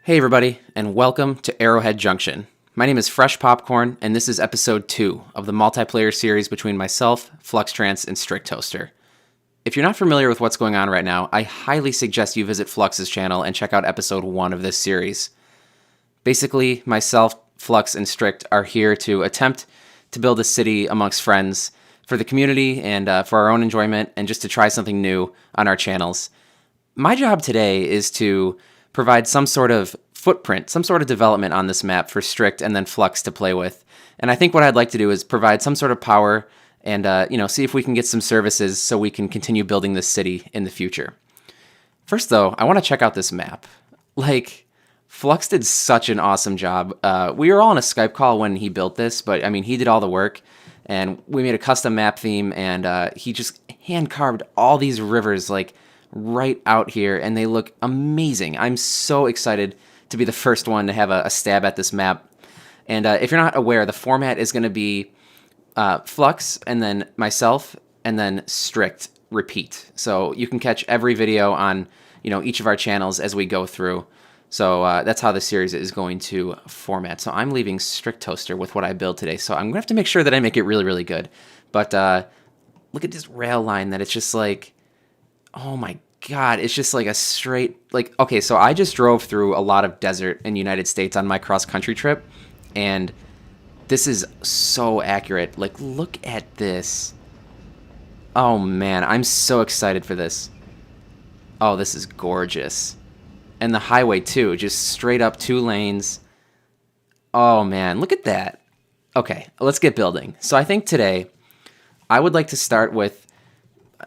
Hey everybody, and welcome to Arrowhead Junction. My name is Freshpopcorn, and this is episode 2 of the multiplayer series between myself, Fluxtrance, and Strict Toaster. If you're not familiar with what's going on right now, I highly suggest you visit Flux's channel and check out episode 1 of this series. Basically, myself, Flux, and Strict are here to attempt to build a city amongst friends for the community and for our own enjoyment, and just to try something new on our channels. My job today is to provide some sort of footprint, some sort of development on this map for Strict and then Flux to play with. And I think what I'd like to do is provide some sort of power and see if we can get some services so we can continue building this city in the future. First though, I want to check out this map. Flux did such an awesome job. We were all on a Skype call when he built this, but I mean, he did all the work, and we made a custom map theme, and he just hand carved all these rivers right out here, and they look amazing. I'm so excited to be the first one to have a stab at this map. And if you're not aware, the format is going to be Flux, and then myself, and then Strict, repeat. So you can catch every video on each of our channels as we go through. So that's how the series is going to format. So I'm leaving Strict Toaster with what I build today. So I'm going to have to make sure that I make it really, really good. But look at this rail line that it's just like, oh my God, it's just like a straight, okay, so I just drove through a lot of desert in the United States on my cross-country trip, and this is so accurate. Look at this. Oh man, I'm so excited for this. Oh, this is gorgeous. And the highway too, just straight up 2 lanes. Oh man, look at that. Okay, let's get building. So I think today I would like to start with,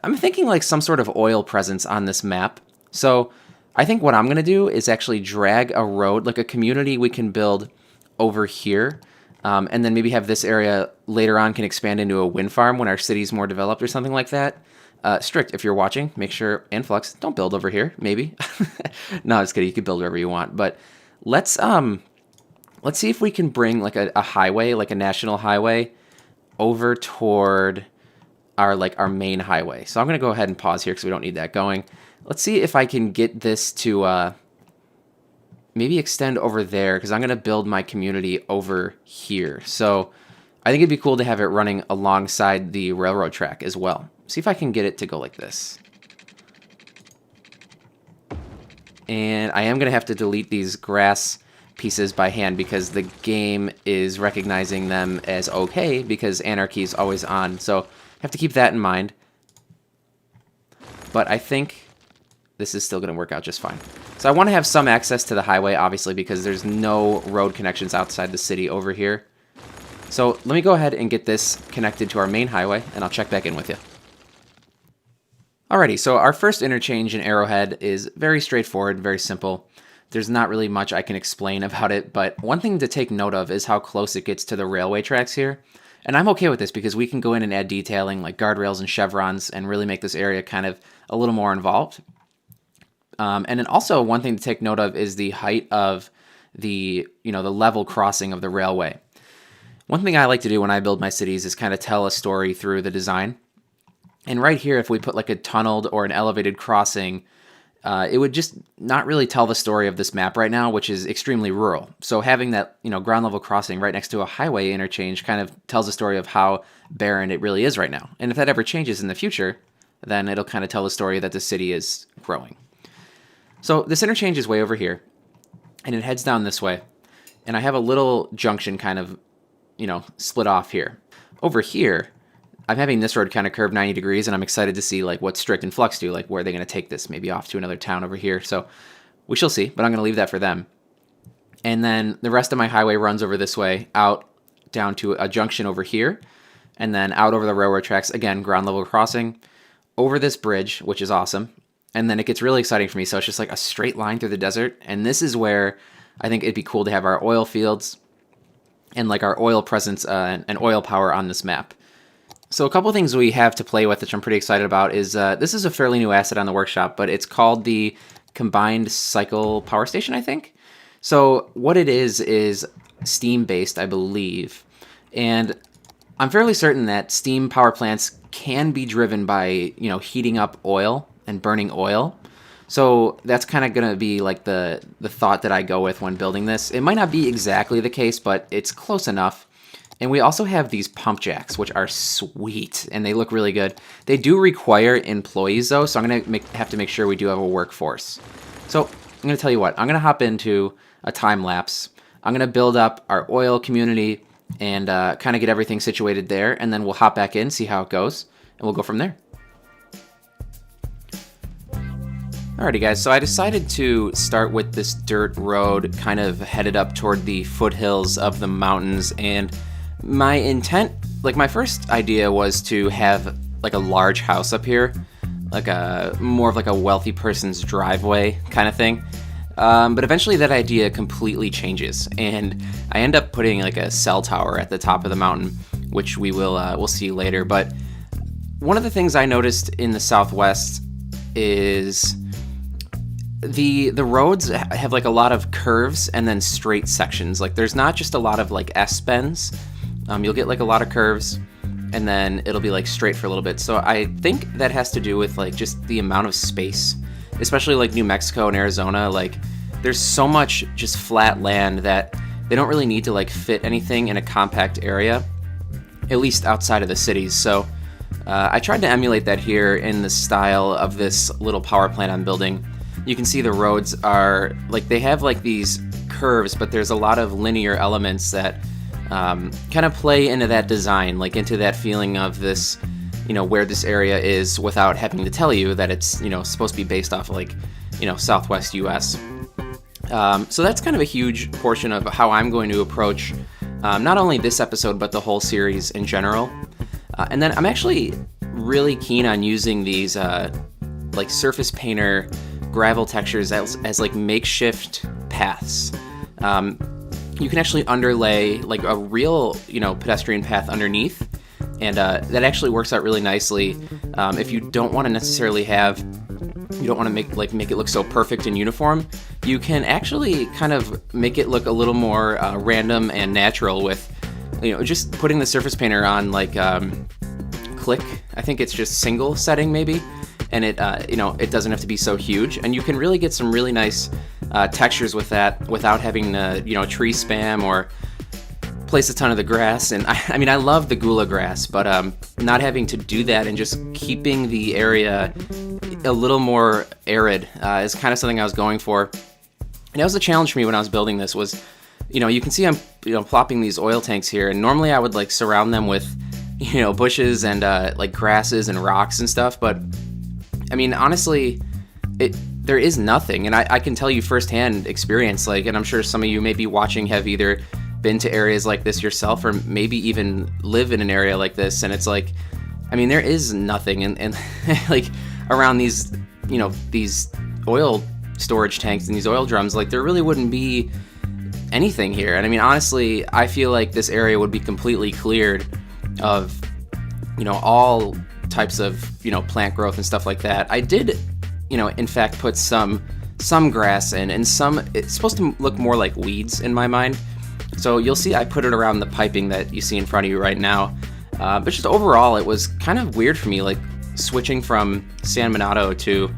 I'm thinking some sort of oil presence on this map. So I think what I'm going to do is actually drag a road, like a community we can build over here. And then maybe have this area later on can expand into a wind farm when our city's more developed or something like that. Strict, if you're watching, make sure, and Flux, don't build over here, maybe. No, just kidding, you can build wherever you want. But let's see if we can bring a highway, like a national highway, over toward our main highway. So I'm going to go ahead and pause here because we don't need that going. Let's see if I can get this to maybe extend over there, because I'm going to build my community over here. So I think it'd be cool to have it running alongside the railroad track as well. See if I can get it to go like this. And I am going to have to delete these grass pieces by hand because the game is recognizing them as okay because anarchy is always on. So have to keep that in mind. But I think this is still going to work out just fine. So I want to have some access to the highway, obviously, because there's no road connections outside the city over here. So let me go ahead and get this connected to our main highway, and I'll check back in with you. Alrighty, so our first interchange in Arrowhead is very straightforward, very simple. There's not really much I can explain about it, but one thing to take note of is how close it gets to the railway tracks here. And I'm okay with this because we can go in and add detailing like guardrails and chevrons and really make this area kind of a little more involved. And then also one thing to take note of is the height of the level crossing of the railway. One thing I like to do when I build my cities is kind of tell a story through the design. And right here, if we put a tunneled or an elevated crossing, it would just not really tell the story of this map right now, which is extremely rural. So having that, ground level crossing right next to a highway interchange kind of tells the story of how barren it really is right now. And if that ever changes in the future, then it'll kind of tell the story that the city is growing. So this interchange is way over here, and it heads down this way. And I have a little junction kind of, split off here. Over here, I'm having this road kind of curve 90 degrees, and I'm excited to see what Strict and Flux do, where they're going to take this, maybe off to another town over here. So we shall see, but I'm going to leave that for them. And then the rest of my highway runs over this way, out down to a junction over here, and then out over the railroad tracks, again, ground level crossing, over this bridge, which is awesome. And then it gets really exciting for me, so it's just a straight line through the desert, and this is where I think it'd be cool to have our oil fields and our oil presence and oil power on this map. So a couple things we have to play with, which I'm pretty excited about, is this is a fairly new asset on the workshop, but it's called the Combined Cycle Power Station, I think. So what it is steam-based, I believe. And I'm fairly certain that steam power plants can be driven by, heating up oil and burning oil. So that's kind of going to be like the thought that I go with when building this. It might not be exactly the case, but it's close enough. And we also have these pump jacks, which are sweet, and they look really good. They do require employees, though, so I'm going to have to make sure we do have a workforce. So I'm going to tell you what. I'm going to hop into a time lapse. I'm going to build up our oil community and kind of get everything situated there, and then we'll hop back in, see how it goes, and we'll go from there. Alrighty guys, so I decided to start with this dirt road kind of headed up toward the foothills of the mountains, and my intent, like my first idea was to have like a large house up here, like a more of like a wealthy person's driveway kind of thing. But eventually that idea completely changes, and I end up putting like a cell tower at the top of the mountain, which we'll see later. But one of the things I noticed in the Southwest is the roads have like a lot of curves and then straight sections. Like there's not just a lot of like S-bends. You'll get like a lot of curves, and then it'll be like straight for a little bit. So I think that has to do with like just the amount of space, especially like New Mexico and Arizona. Like there's so much just flat land that they don't really need to like fit anything in a compact area, at least outside of the cities. So I tried to emulate that here in the style of this little power plant I'm building. You can see the roads are like, they have like these curves, but there's a lot of linear elements that kind of play into that design, like into that feeling of this, where this area is without having to tell you that it's, supposed to be based off like, Southwest US. So that's kind of a huge portion of how I'm going to approach not only this episode, but the whole series in general. And then I'm actually really keen on using these like surface painter gravel textures as like makeshift paths. You can actually underlay like a real, pedestrian path underneath, and that actually works out really nicely. If you don't want to necessarily you don't want to make it look so perfect and uniform, you can actually kind of make it look a little more random and natural with, just putting the surface painter on like click. I think it's just single setting maybe, and it it doesn't have to be so huge, and you can really get some really nice textures with that without having to tree spam or place a ton of the grass. And I love the gula grass, but not having to do that and just keeping the area a little more arid is kind of something I was going for. And that was a challenge for me when I was building this. Was you can see I'm plopping these oil tanks here, and normally I would like surround them with bushes and like grasses and rocks and stuff, but honestly, there is nothing, and I can tell you firsthand experience, and I'm sure some of you maybe watching have either been to areas like this yourself, or maybe even live in an area like this, and it's like, there is nothing, and like around these, these oil storage tanks and these oil drums, like there really wouldn't be anything here. And honestly, I feel like this area would be completely cleared of, all types of, plant growth and stuff like that. I did, in fact, put some grass in, and it's supposed to look more like weeds in my mind. So you'll see I put it around the piping that you see in front of you right now. But just overall, it was kind of weird for me, like switching from San Miniato to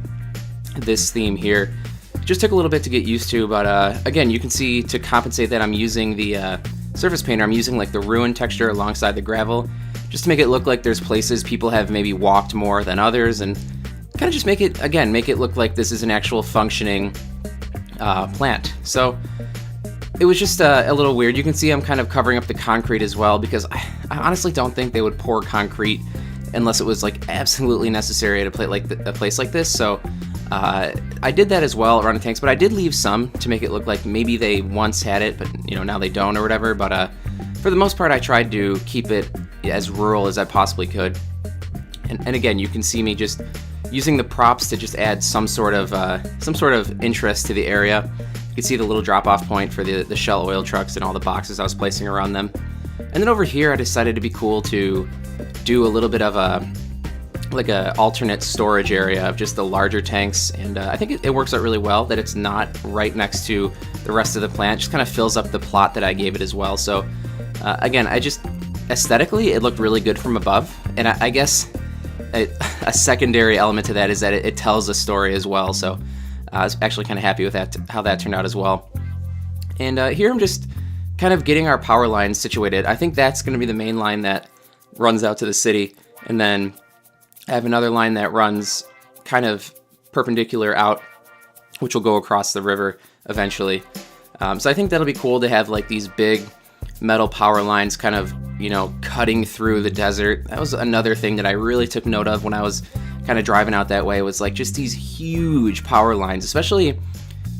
this theme here. It just took a little bit to get used to, but again, you can see to compensate that I'm using the surface painter, I'm using like the ruin texture alongside the gravel, just to make it look like there's places people have maybe walked more than others, and kind of just make it look like this is an actual functioning plant. So it was just a little weird. You can see I'm kind of covering up the concrete as well, because I honestly don't think they would pour concrete unless it was like absolutely necessary at a place like this. So I did that as well around the tanks, but I did leave some to make it look like maybe they once had it, but now they don't or whatever. But for the most part, I tried to keep it as rural as I possibly could. And again, you can see me just using the props to just add some sort of interest to the area. You can see the little drop-off point for the Shell oil trucks and all the boxes I was placing around them. And then over here, I decided to be cool to do a little bit of a alternate storage area of just the larger tanks, and I think it works out really well that it's not right next to the rest of the plant. It just kind of fills up the plot that I gave it as well. So again, aesthetically, it looked really good from above, and I guess a secondary element to that is that it tells a story as well. So I was actually kind of happy with that, how that turned out as well. And here I'm just kind of getting our power lines situated. I think that's going to be the main line that runs out to the city. And then I have another line that runs kind of perpendicular out, which will go across the river eventually. So I think that'll be cool to have like these big metal power lines kind of, cutting through the desert. That was another thing that I really took note of when I was kind of driving out that way, was like just these huge power lines, especially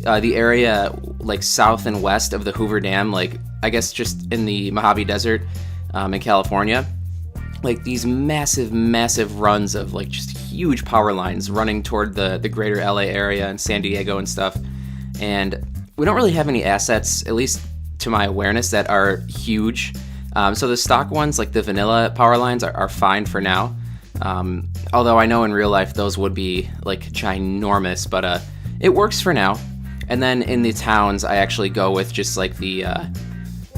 the area like south and west of the Hoover Dam, like I guess just in the Mojave Desert in California. Like these massive runs of like just huge power lines running toward the greater LA area and San Diego and stuff. And we don't really have any assets, at least to my awareness, that are huge. So the stock ones, like the vanilla power lines, are fine for now. Although I know in real life those would be like ginormous, but it works for now. And then in the towns, I actually go with just like the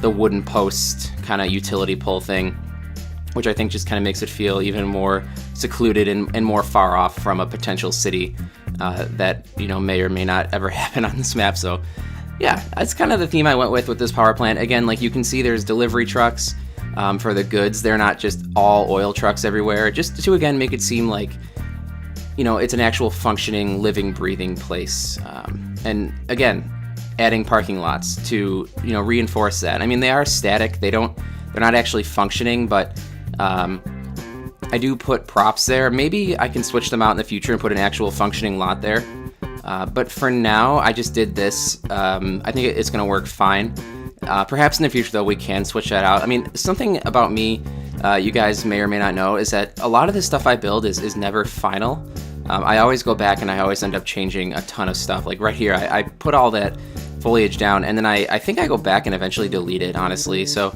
wooden post kind of utility pole thing, which I think just kind of makes it feel even more secluded and more far off from a potential city that may or may not ever happen on this map. So yeah, that's kind of the theme I went with this power plant. Again, like you can see, there's delivery trucks for the goods. They're not just all oil trucks everywhere, just to again make it seem like it's an actual functioning, living, breathing place. And again, adding parking lots to reinforce that. I mean, they are static. They're not actually functioning, but I do put props there. Maybe I can switch them out in the future and put an actual functioning lot there. But for now, I just did this. I think it's going to work fine. Perhaps in the future, though, we can switch that out. I mean, something about me, you guys may or may not know, is that a lot of the stuff I build is never final. I always go back and I always end up changing a ton of stuff. Like right here, I put all that foliage down, and then I think I go back and eventually delete it, honestly. So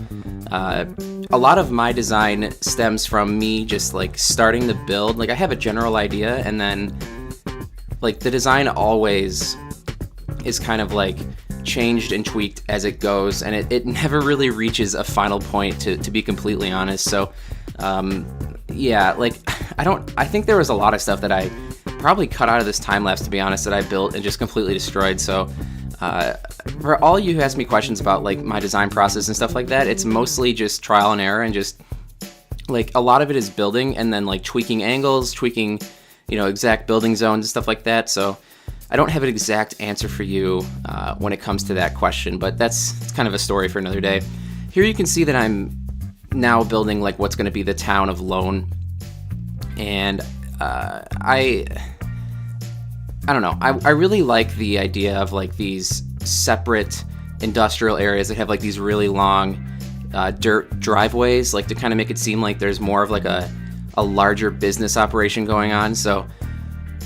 a lot of my design stems from me just like starting the build. Like I have a general idea, and then like the design always is kind of like changed and tweaked as it goes, and it never really reaches a final point, to be completely honest. So yeah, like I think there was a lot of stuff that I probably cut out of this time lapse, to be honest, that I built and just completely destroyed. So for all you who ask me questions about like my design process and stuff like that, it's mostly just trial and error, and just like a lot of it is building and then like tweaking angles, tweaking exact building zones and stuff like that. So I don't have an exact answer for you when it comes to that question, but it's kind of a story for another day. Here you can see that I'm now building like what's going to be the town of Lone, and I don't know. I really like the idea of like these separate industrial areas that have like these really long dirt driveways, like to kind of make it seem like there's more of like a larger business operation going on. So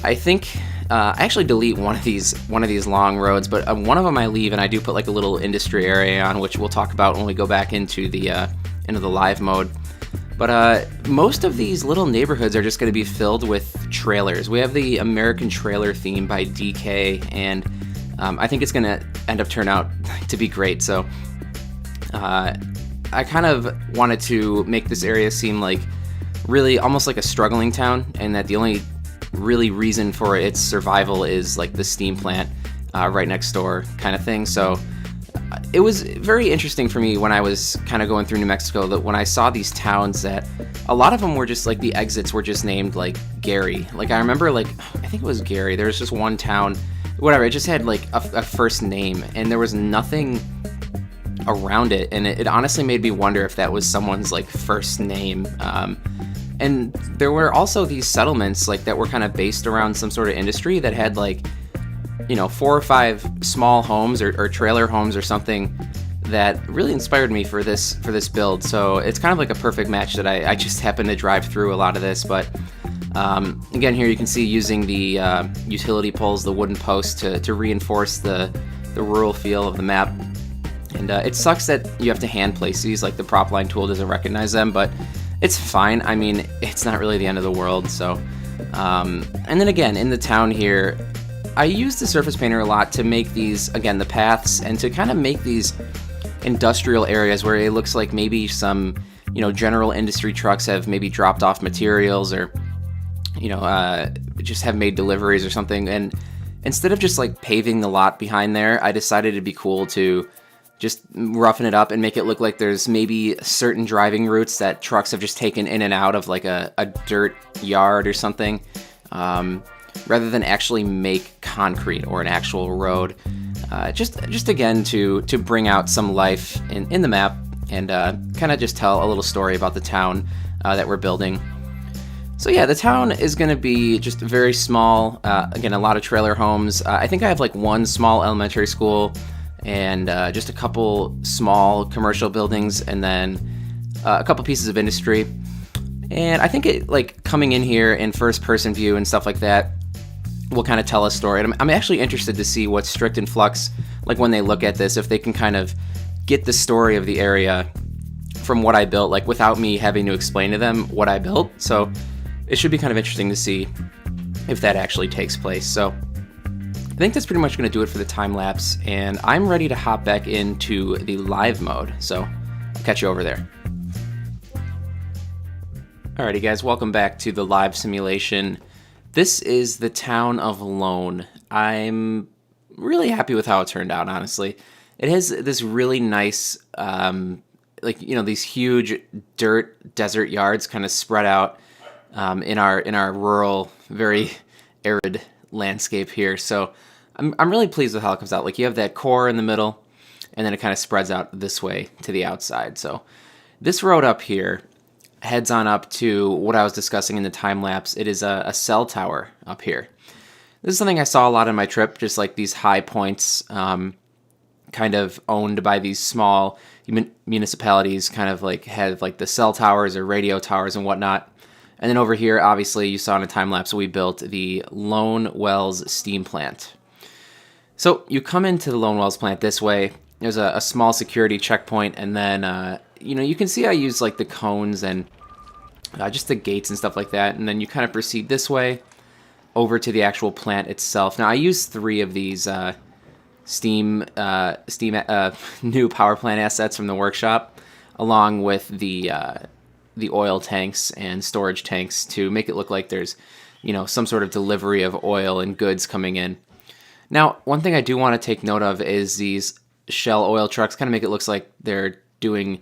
I think I actually delete one of these long roads, but one of them I leave, and I do put like a little industry area on, which we'll talk about when we go back into the live mode. But most of these little neighborhoods are just going to be filled with trailers. We have the American Trailer theme by DK, and I think it's going to end up turn out to be great. So I kind of wanted to make this area seem like really almost like a struggling town, and that the only really reason for its survival is like the steam plant right next door kind of thing. So it was very interesting for me when I was kind of going through New Mexico, that when I saw these towns, that a lot of them were just like the exits were just named like Gary. Like I remember, like I think it was Gary. There was just one town, whatever. It just had like a first name, and there was nothing around it. And it honestly made me wonder if that was someone's like first name. And there were also these settlements like that were kind of based around some sort of industry that had like 4 or 5 small homes or trailer homes or something that really inspired me for this build. So it's kind of like a perfect match that I just happened to drive through a lot of this. But again, here you can see using the utility poles, the wooden posts to reinforce the rural feel of the map. And it sucks that you have to hand place these, like the prop line tool doesn't recognize them, but it's fine. I mean, it's not really the end of the world. So and then again, in the town here, I use the surface painter a lot to make these, again, the paths, and to kind of make these industrial areas where it looks like maybe some, general industry trucks have maybe dropped off materials, or, just have made deliveries or something. And Instead of just like paving the lot behind there, I decided it'd be cool to just roughen it up and make it look like there's maybe certain driving routes that trucks have just taken in and out of like a dirt yard or something, rather than actually make concrete or an actual road. Just again to bring out some life in the map and kind of just tell a little story about the town that we're building. So yeah, the town is going to be just very small. Again, a lot of trailer homes. I think I have like one small elementary school and just a couple small commercial buildings, and then a couple pieces of industry. And I think it, like, coming in here in first person view and stuff like that will kind of tell a story. And I'm actually interested to see what Strict and Flux, like when they look at this, if they can kind of get the story of the area from what I built, like without me having to explain to them what I built. So it should be kind of interesting to see if that actually takes place. So I think that's pretty much going to do it for the time lapse, and I'm ready to hop back into the live mode. So I'll catch you over there. Alrighty guys, welcome back to the live simulation. This is the town of Lone. I'm really happy with how it turned out, honestly. It has this really nice, these huge dirt desert yards kind of spread out in our rural, very arid landscape here. So I'm really pleased with how it comes out. Like, you have that core in the middle, and then it kind of spreads out this way to the outside. So this road up here heads on up to what I was discussing in the time lapse. It is a cell tower up here. This is something I saw a lot on my trip, just like these high points, kind of owned by these small municipalities, kind of like have like the cell towers or radio towers and whatnot. And then over here, obviously, you saw in a time lapse, we built the Lone Wells steam plant. So you come into the Lone Wells plant this way. There's a small security checkpoint, and then you can see I use like the cones and just the gates and stuff like that. And then you kind of proceed this way over to the actual plant itself. Now I use 3 of these steam new power plant assets from the workshop, along with the oil tanks and storage tanks to make it look like there's some sort of delivery of oil and goods coming in. Now, one thing I do want to take note of is these Shell oil trucks kind of make it look like they're doing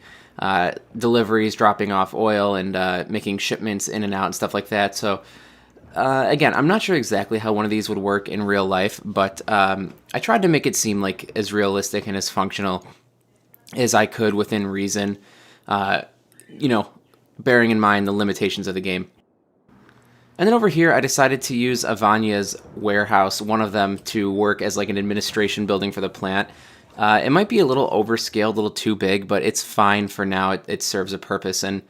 deliveries, dropping off oil, and making shipments in and out and stuff like that. So again, I'm not sure exactly how one of these would work in real life, but I tried to make it seem like as realistic and as functional as I could within reason, bearing in mind the limitations of the game. And then over here, I decided to use Avanya's warehouse, one of them, to work as like an administration building for the plant. It might be a little overscaled, a little too big, but it's fine for now. It serves a purpose. And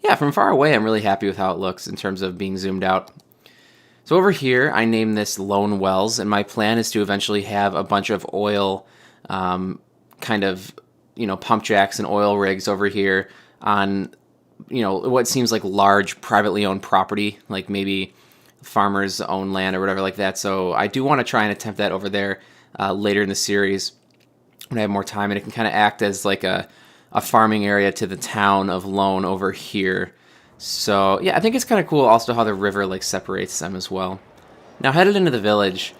yeah, from far away, I'm really happy with how it looks in terms of being zoomed out. So over here, I named this Lone Wells, and my plan is to eventually have a bunch of oil pump jacks and oil rigs over here on what seems like large privately owned property, like maybe farmers own land or whatever like that. So I do want to try and attempt that over there later in the series when I have more time, and it can kind of act as like a farming area to the town of Lone over here. So yeah, I think it's kind of cool also how the river like separates them as well. Now headed into the village,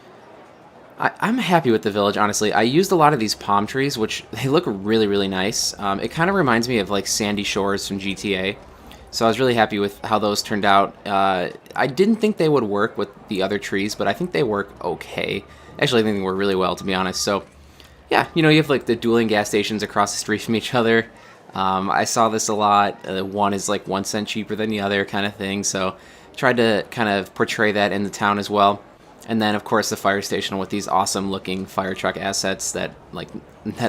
I'm happy with the village, honestly. I used a lot of these palm trees, which they look really, really nice. It kind of reminds me of like Sandy Shores from GTA. So I was really happy with how those turned out. I didn't think they would work with the other trees, but I think they work okay. Actually, I think they work really well, to be honest. So yeah, you have like the dueling gas stations across the street from each other. I saw this a lot. One is like 1 cent cheaper than the other kind of thing. So tried to kind of portray that in the town as well. And then, of course, the fire station with these awesome-looking fire truck assets that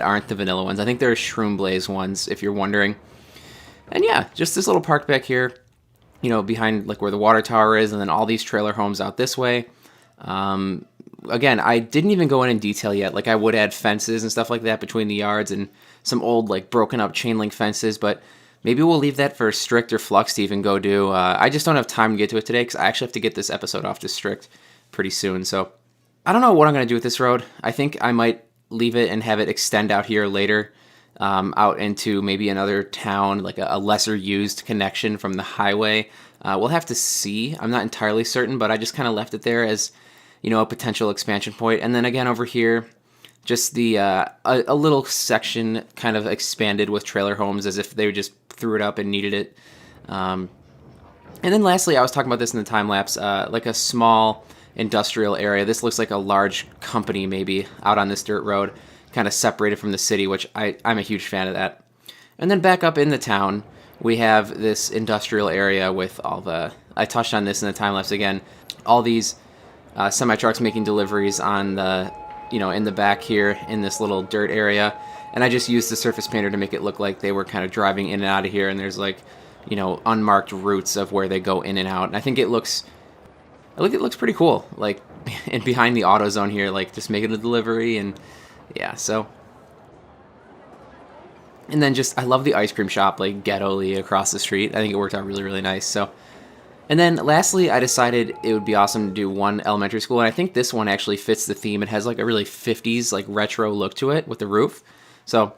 aren't the vanilla ones. I think they're Shroom Blaze ones, if you're wondering. And yeah, just this little park back here, behind like where the water tower is, and then all these trailer homes out this way. Again, I didn't even go in detail yet. Like, I would add fences and stuff like that between the yards and some old, like, broken-up chain-link fences, but maybe we'll leave that for Strict or Flux to even go do. I just don't have time to get to it today because I actually have to get this episode off to Strict pretty soon. So I don't know what I'm going to do with this road. I think I might leave it and have it extend out here later, out into maybe another town, like a lesser used connection from the highway. We'll have to see. I'm not entirely certain, but I just kind of left it there as a potential expansion point. And then again over here, just the a little section kind of expanded with trailer homes as if they just threw it up and needed it. And then lastly, I was talking about this in the time lapse, like a small industrial area. This looks like a large company maybe out on this dirt road, kind of separated from the city, which I'm a huge fan of that. And then back up in the town, we have this industrial area with all the, I touched on this in the time lapse again, all these semi-trucks making deliveries on the, in the back here in this little dirt area. And I just used the surface painter to make it look like they were kind of driving in and out of here, and there's like, unmarked routes of where they go in and out. And I think it looks pretty cool, like, and behind the auto zone here, like just making a delivery, and yeah, so. And then I love the ice cream shop, like ghetto-ly across the street. I think it worked out really, really nice. So, and then lastly, I decided it would be awesome to do one elementary school, and I think this one actually fits the theme. It has like a really 50s, like retro look to it with the roof. So,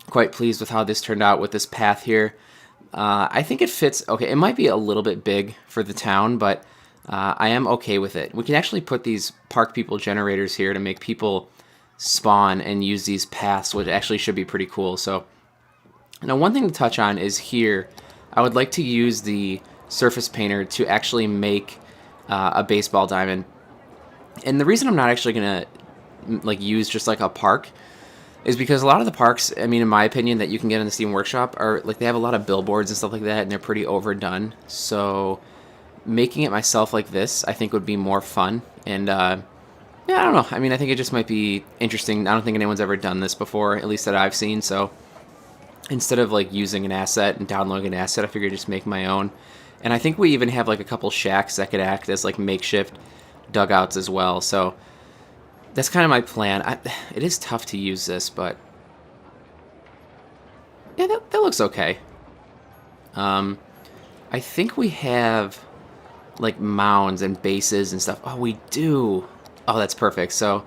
quite pleased with how this turned out with this path here. I think it fits okay. It might be a little bit big for the town, but I am okay with it. We can actually put these park people generators here to make people spawn and use these paths, which actually should be pretty cool. So now one thing to touch on is here, I would like to use the surface painter to actually make a baseball diamond. And the reason I'm not actually gonna like use just like a park is because a lot of the parks, I mean, in my opinion, that you can get in the Steam Workshop are like, they have a lot of billboards and stuff like that, and they're pretty overdone. So making it myself like this, I think, would be more fun. And yeah, I don't know. I mean, I think it just might be interesting. I don't think anyone's ever done this before, at least that I've seen. So instead of like using an asset and downloading an asset, I figured just make my own. And I think we even have like a couple shacks that could act as like makeshift dugouts as well. So that's kind of my plan. It is tough to use this, but yeah, that looks okay. I think we have like mounds and bases and stuff. Oh, we do. Oh, that's perfect. So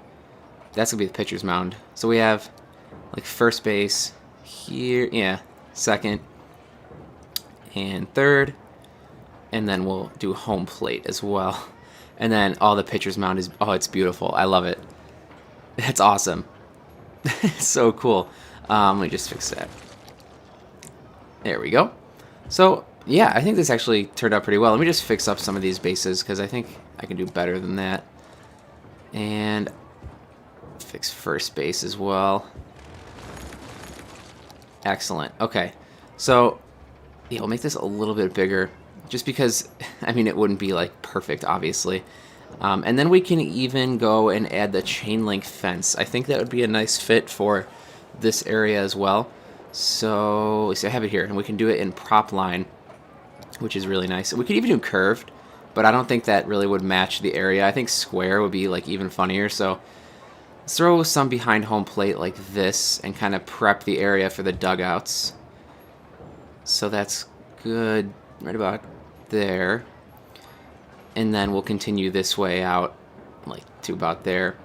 that's gonna be the pitcher's mound. So we have like first base here, yeah, second and third, and then we'll do home plate as well. And then the pitcher's mound is, oh, it's beautiful. I love it. That's awesome. It's so cool. Let me just fix that. There we go. So yeah, I think this actually turned out pretty well. Let me just fix up some of these bases because I think I can do better than that. And fix first base as well. Excellent. Okay, so yeah, we'll make this a little bit bigger just because, I mean, it wouldn't be like perfect, obviously. And then we can even go and add the chain link fence. I think that would be a nice fit for this area as well. So let's see, I have it here, and we can do it in prop line, which is really nice. We could even do curved, but I don't think that really would match the area. I think square would be like even funnier. So let's throw some behind home plate like this and kind of prep the area for the dugouts. So that's good right about there. And then we'll continue this way out like to about there.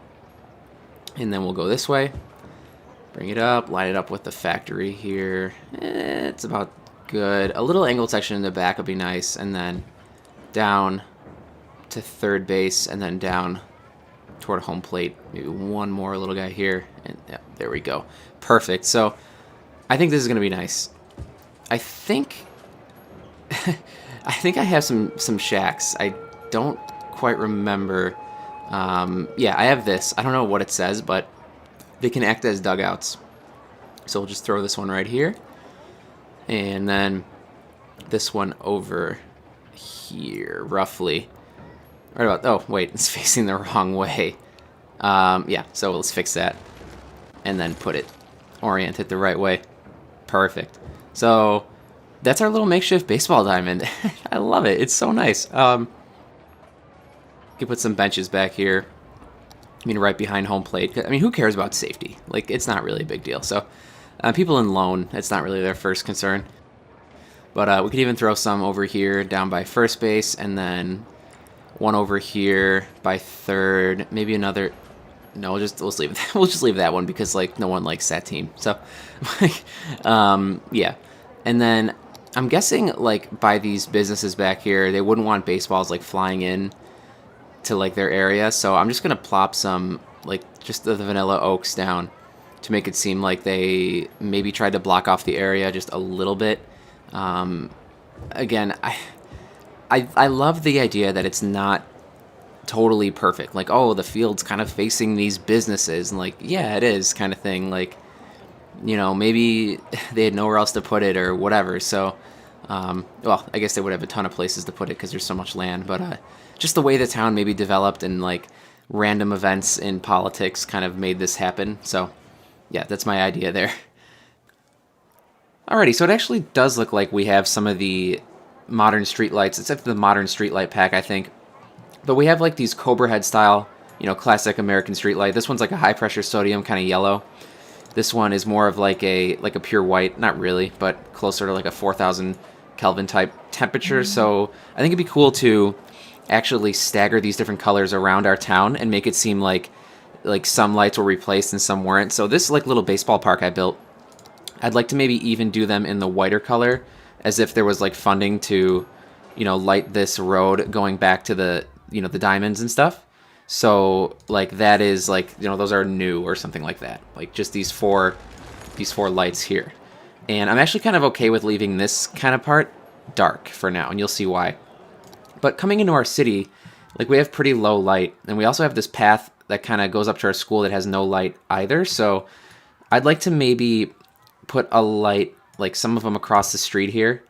And then we'll go this way. Bring it up, line it up with the factory here. It's about good. A little angled section in the back would be nice, and then down to third base, and then down toward home plate. Maybe one more little guy here, and yeah, there we go. Perfect. So I think this is gonna be nice. I think I think I have some shacks. I don't quite remember. Yeah, I have this. I don't know what it says, but they can act as dugouts. So we'll just throw this one right here. And then this one over here, roughly. Right about, oh, wait, it's facing the wrong way. Yeah, so let's fix that. And then orient it the right way. Perfect. So that's our little makeshift baseball diamond. I love it. It's so nice. You can put some benches back here. I mean, right behind home plate. I mean, who cares about safety? Like, it's not really a big deal. So, people in loan, it's not really their first concern. But we could even throw some over here down by first base, and then one over here by third. Maybe another. No, we'll just leave it. We'll just leave that one because like no one likes that team. So, yeah. And then I'm guessing like by these businesses back here, they wouldn't want baseballs like flying in. to like their area. So I'm just gonna plop some like just the vanilla oaks down to make it seem like they maybe tried to block off the area just a little bit. Again, I love the idea that it's not totally perfect. Like, oh, the field's kind of facing these businesses, and like, yeah, it is kind of thing. Like, you know, maybe they had nowhere else to put it or whatever. So, well, I guess they would have a ton of places to put it because there's so much land. But just the way the town maybe developed and like random events in politics kind of made this happen. So, yeah, that's my idea there. Alrighty, so it actually does look like we have some of the modern streetlights. It's the modern streetlight pack, I think. But we have like these Cobra head style, you know, classic American streetlight. This one's like a high pressure sodium, kind of yellow. This one is more of like a pure white, not really, but closer to like a 4,000 Kelvin type temperature. So I think it'd be cool to actually stagger these different colors around our town and make it seem like some lights were replaced and some weren't. So this like little baseball park I built, I'd like to maybe even do them in the whiter color, as if there was like funding to, you know, light this road going back to the, you know, the diamonds and stuff. So like that is like, you know, those are new or something like that. Like just these four lights here. And I'm actually kind of okay with leaving this kind of part dark for now, and you'll see why. But coming into our city, like we have pretty low light, and we also have this path that kind of goes up to our school that has no light either. So I'd like to maybe put a light, like some of them across the street here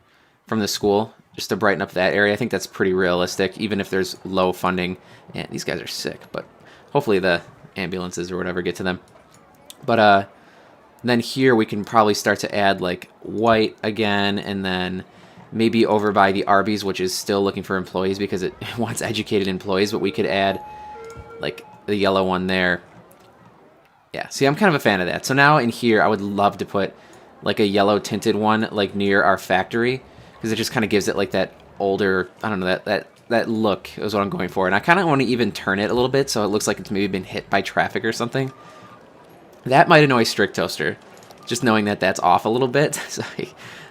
from the school, just to brighten up that area. I think that's pretty realistic, even if there's low funding. And these guys are sick, but hopefully the ambulances or whatever get to them. But then here we can probably start to add like white again, and then maybe over by the Arby's, which is still looking for employees because it wants educated employees, but we could add like the yellow one there. Yeah, see, I'm kind of a fan of that. So now in here, I would love to put like a yellow tinted one like near our factory, because it just kind of gives it like that older, I don't know, that look is what I'm going for. And I kind of want to even turn it a little bit so it looks like it's maybe been hit by traffic or something. That might annoy Strict Toaster, just knowing that that's off a little bit. So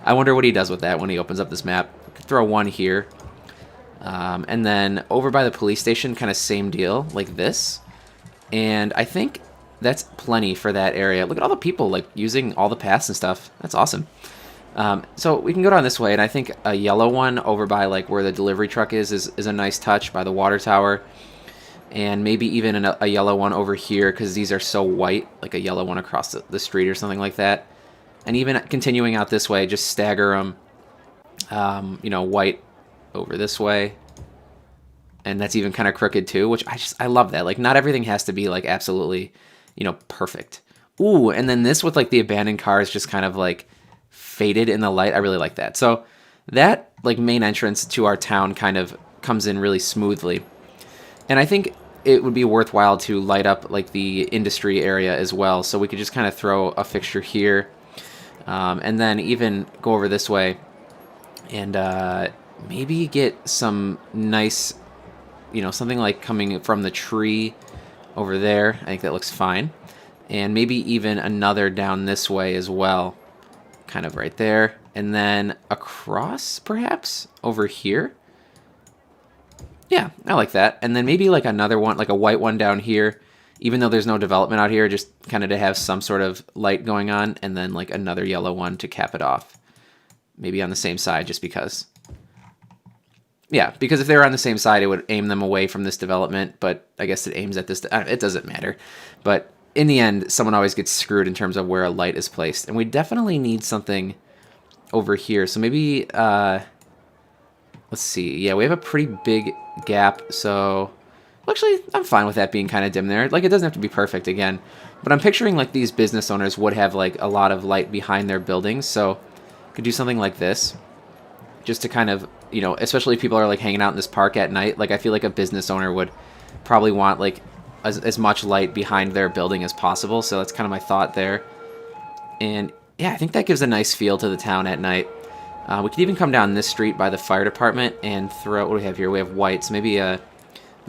I wonder what he does with that when he opens up this map. Could throw one here. And then over by the police station, kind of same deal, like this. And I think that's plenty for that area. Look at all the people like using all the paths and stuff. That's awesome. So we can go down this way, and I think a yellow one over by like where the delivery truck is a nice touch by the water tower. And maybe even a yellow one over here, because these are so white, like a yellow one across the street or something like that. And even continuing out this way, just stagger them, you know, white over this way. And that's even kind of crooked too, which I love that. Like, not everything has to be like absolutely, you know, perfect. Ooh, and then this with like the abandoned cars just kind of like faded in the light. I really like that. So that like main entrance to our town kind of comes in really smoothly. And I think it would be worthwhile to light up like the industry area as well. So we could just kind of throw a fixture here, and then even go over this way and maybe get some nice, you know, something like coming from the tree over there. I think that looks fine. And maybe even another down this way as well, kind of right there. And then across perhaps over here. Yeah, I like that. And then maybe like another one, like a white one down here, even though there's no development out here, just kind of to have some sort of light going on, and then like another yellow one to cap it off. Maybe on the same side, just because. Yeah, because if they were on the same side, it would aim them away from this development, but I guess it aims at this. It doesn't matter. But in the end, someone always gets screwed in terms of where a light is placed. And we definitely need something over here. So maybe, let's see. Yeah, we have a pretty big gap, so actually I'm fine with that being kind of dim there. Like, it doesn't have to be perfect again, but I'm picturing like these business owners would have like a lot of light behind their buildings, so could do something like this just to kind of, you know, especially if people are like hanging out in this park at night. Like, I feel like a business owner would probably want like as much light behind their building as possible, so that's kind of my thought there. And yeah, I think that gives a nice feel to the town at night. We could even come down this street by the fire department and throw, what do we have here? We have white, so maybe a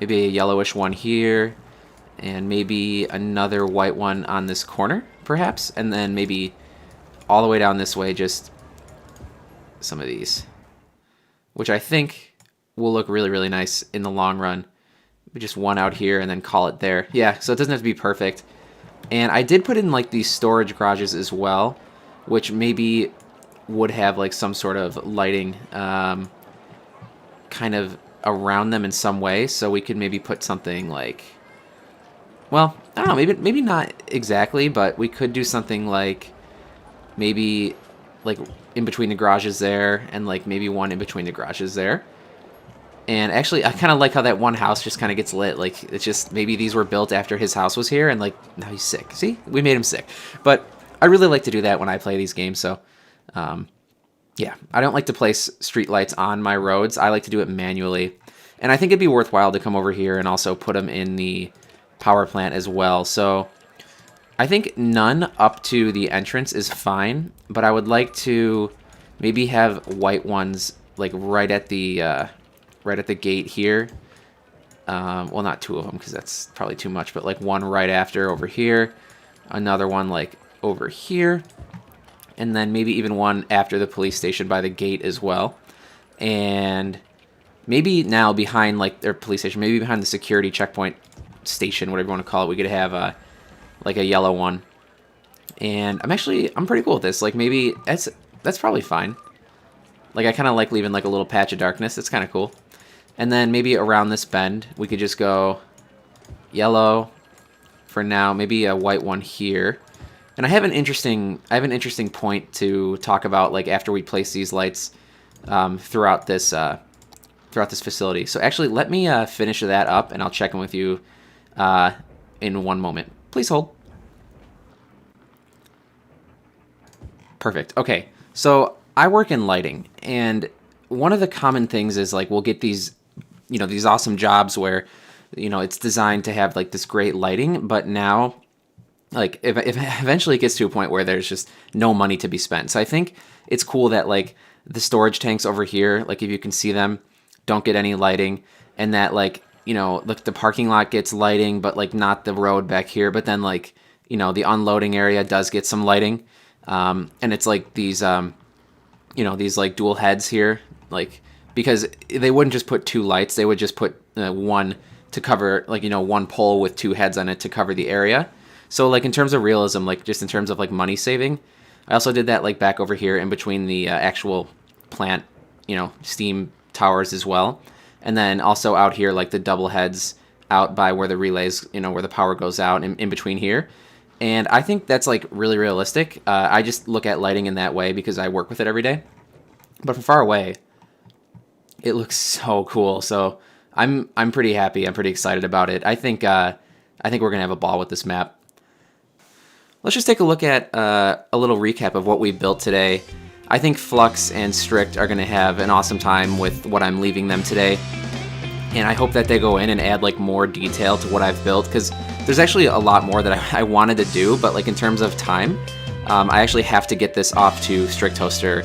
yellowish one here, and maybe another white one on this corner, perhaps, and then maybe all the way down this way, just some of these, which I think will look really, really nice in the long run. just one out here and then call it there. Yeah, so it doesn't have to be perfect. And I did put in like these storage garages as well, which maybe would have like some sort of lighting kind of around them in some way. So we could maybe put something like, well, I don't know, maybe not exactly, but we could do something like maybe like in between the garages there, and like maybe one in between the garages there. And actually, I kind of like how that one house just kind of gets lit. Like, it's just, maybe these were built after his house was here, and like, now he's sick. See? We made him sick. But I really like to do that when I play these games, so, yeah. I don't like to place streetlights on my roads. I like to do it manually. And I think it'd be worthwhile to come over here and also put them in the power plant as well. So, I think none up to the entrance is fine, but I would like to maybe have white ones, like, right at the gate here. Well, not two of them, because that's probably too much, but like one right after over here, another one like over here, and then maybe even one after the police station by the gate as well. And maybe now behind like their police station, maybe behind the security checkpoint station, whatever you want to call it, we could have like a yellow one. And I'm pretty cool with this. Like, maybe that's probably fine. Like, I kind of like leaving like a little patch of darkness. It's kind of cool. And then maybe around this bend, we could just go yellow for now. Maybe a white one here. And I have an interesting point to talk about, like, after we place these lights throughout this facility. So actually, let me finish that up, and I'll check in with you in one moment. Please hold. Perfect. Okay, so I work in lighting, and one of the common things is, like, we'll get these, these awesome jobs where, it's designed to have, like, this great lighting, but now, like, if eventually it gets to a point where there's just no money to be spent. So I think it's cool that, like, the storage tanks over here, like, if you can see them, don't get any lighting, and that, like, look, the parking lot gets lighting, but, like, not the road back here, but then, like, the unloading area does get some lighting, and it's, like, these, these, like, dual heads here, like, because they wouldn't just put two lights, they would just put one to cover, like, one pole with two heads on it to cover the area. So, like, in terms of realism, like, just in terms of, like, money saving, I also did that, like, back over here in between the actual plant, steam towers as well. And then also out here, like, the double heads out by where the relays, where the power goes out in between here. And I think that's, like, really realistic. I just look at lighting in that way because I work with it every day. But from far away, it looks so cool. So I'm pretty happy. I'm pretty excited about it. I think we're gonna have a ball with this map. Let's just take a look at a little recap of what we built today. I think Flux and Strict are gonna have an awesome time with what I'm leaving them today. And I hope that they go in and add, like, more detail to what I've built, because there's actually a lot more that I wanted to do, but, like, in terms of time, I actually have to get this off to Strict Toaster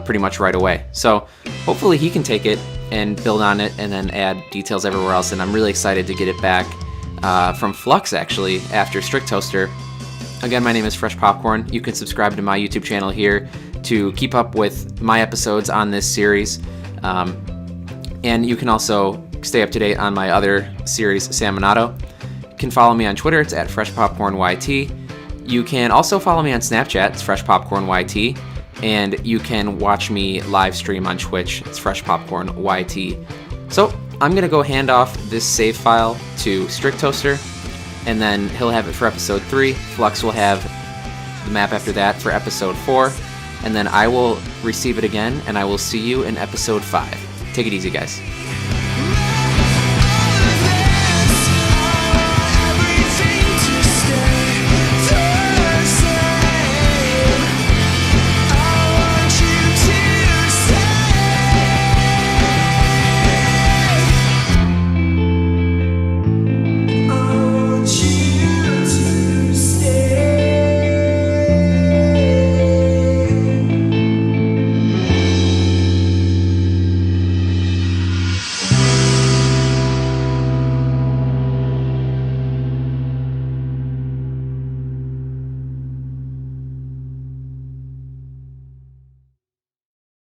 pretty much right away. So hopefully he can take it and build on it and then add details everywhere else, and I'm really excited to get it back from Flux, actually, after Strict Toaster. Again, my name is Freshpopcorn. You can subscribe to my YouTube channel here to keep up with my episodes on this series. And you can also stay up to date on my other series, Salmonato. You can follow me on Twitter. It's at FreshPopcornYT. You can also follow me on Snapchat. It's FreshPopcornYT. And you can watch me live stream on Twitch. It's FreshPopcornYT. So I'm going to go hand off this save file to Strict Toaster, and then he'll have it for episode 3. Flux will have the map after that for episode 4, and then I will receive it again, and I will see you in episode 5. Take it easy, guys.